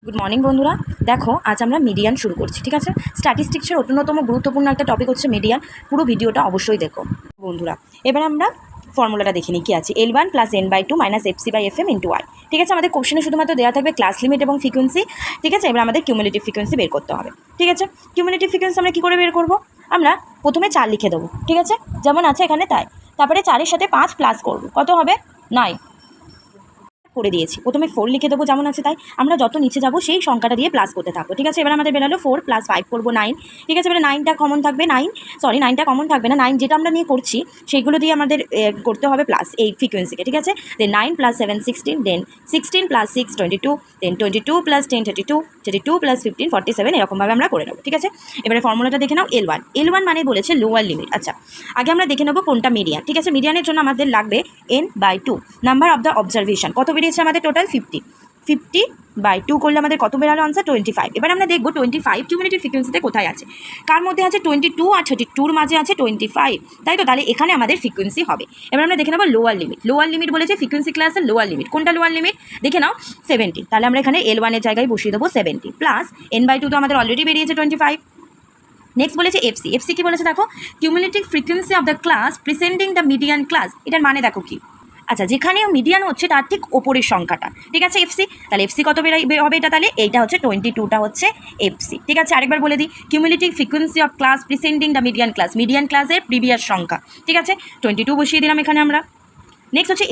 Good morning বন্ধুরা, দেখো আজ আমরা মিডিয়ান শুরু করছি। ঠিক আছে, স্ট্যাটিস্টিক্সের অন্যতম গুরুত্বপূর্ণ একটা টপিক হচ্ছে মিডিয়ান। পুরো ভিডিওটা অবশ্যই দেখো বন্ধুরা। এবার আমরা ফর্মুলাটা দেখে নিই কী আছে। L1 + n/2 - fc/fm × y। ঠিক আছে, আমাদের কোশ্চেনে শুধুমাত্র দেওয়া থাকবে ক্লাস লিমিট এবং ফ্রিকোয়েন্সি। ঠিক আছে, এবার আমাদের কিউমুলেটিভ ফ্রিকোয়েন্সি বের করতে হবে। ঠিক আছে, কিউমুলেটিভ ফ্রিকোয়েন্সি আমরা কী করে বের করবো? আমরা প্রথমে 4 লিখে দেবো। ঠিক আছে, যেমন আছে এখানে তাই। তারপরে 4-এর সাথে 5 প্লাস করবো, কত হবে? 9 করে দিয়েছি। প্রথমে 4 লিখে দেবো যেমন আছে তাই। আমরা যত নিচে যাবো সেই সংখ্যাটা দিয়ে প্লাস করতে থাকবো। ঠিক আছে, এবার আমাদের বেরোলো 4 + 5 করবো 9। ঠিক আছে, এবারে 9টা কমন থাকবে। 9টা কমন থাকবে না, 9 যেটা আমরা নিয়ে করছি সেইগুলো দিয়ে আমাদের করতে হবে প্লাস এই ফ্রিকোয়েন্সিকে। ঠিক আছে, দেন 9 + 7 16, দেন 16 + 6 22, দেন 22 + 10 32, 32 + 15 47, এরকমভাবে আমরা করে নেবো। ঠিক আছে, এবারে ফর্মুলাটা দেখে নাও। L1 মানে বলেছে লোয়ার লিমিট। আচ্ছা, আগে আমরা দেখে নেবো কোনটা মিডিয়ান। ঠিক আছে, মিডিয়ানের জন্য আমাদের লাগবে n/2, number of the observation. কত বেরিয়েছে আমাদের টোটাল? 50/2 করলে আমাদের কত বেরালো আনসার? 25। এবার আমরা দেখবো 25 কিউমুলেটিভ ফ্রিকোয়েন্সিতে কোথায় আছে, কার মধ্যে আছে? 22 আর 32-র মাঝে আছে 25, তাই তো? তাহলে এখানে আমাদের ফ্রিকোয়েন্সি হবে। এবার আমরা দেখে নেবো লোয়ার লিমিট। লোয়ার লিমিট বলেছে ফ্রিকোয়েন্সি ক্লাসের লোয়ার লিমিট। কোনটা লোয়ার লিমিট দেখে নাও? 70। তাহলে আমরা এখানে L1 এর জায়গায় বসিয়ে দেবো 70 প্লাস n/2 তো আমাদের অলরেডি বেরিয়েছে 25। নেক্সট বলেছে এফসি কি বলেছে দেখো? Cumulative frequency of the class preceding the median class. এটার মানে দেখো কি? আচ্ছা, যেখানে মিডিয়ান হচ্ছে তার ঠিক ওপরের সংখ্যাটা। ঠিক আছে, এফসি। তাহলে এফসি কত হবে এটা? তাহলে এইটা হচ্ছে 22টা হচ্ছে এফসি। ঠিক আছে, আরেকবার বলে দিই, cumulative frequency of class preceding the median class, median ক্লাসের প্রিভিয়াস সংখ্যা। ঠিক আছে, 22 বসিয়ে দিলাম এখানে আমরা। নেক্সট হচ্ছে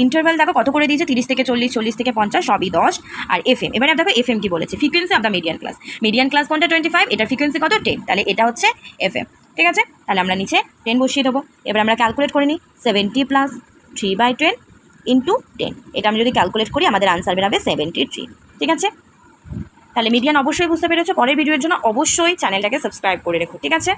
ইন্টারভ্যাল দেখো কত করে দিয়েছে? 30 থেকে 40, 40 থেকে 50, সবই 10। আর এফএম, এবারে দেখো এফএম কি বলেছে? Frequency of the median class কোনটা? 25, এটা ফ্রিকোয়েন্সি কত? 10, তাহলে এটা হচ্ছে এফএম। ঠিক আছে, তাহলে আমরা নিচে 10 বসিয়ে দেবো। এবার আমরা ক্যালকুলেট করে নিই। 70 + 3/10 × 10, এটা আমি যদি ক্যালকুলেট করি আমাদের আনসার বেরাবে 73। ঠিক আছে, তাহলে মিডিয়ান অবশ্যই বুঝতে পেরেছো। পরের ভিডিওর জন্য অবশ্যই চ্যানেলটাকে সাবস্ক্রাইব করে রেখো। ঠিক আছে।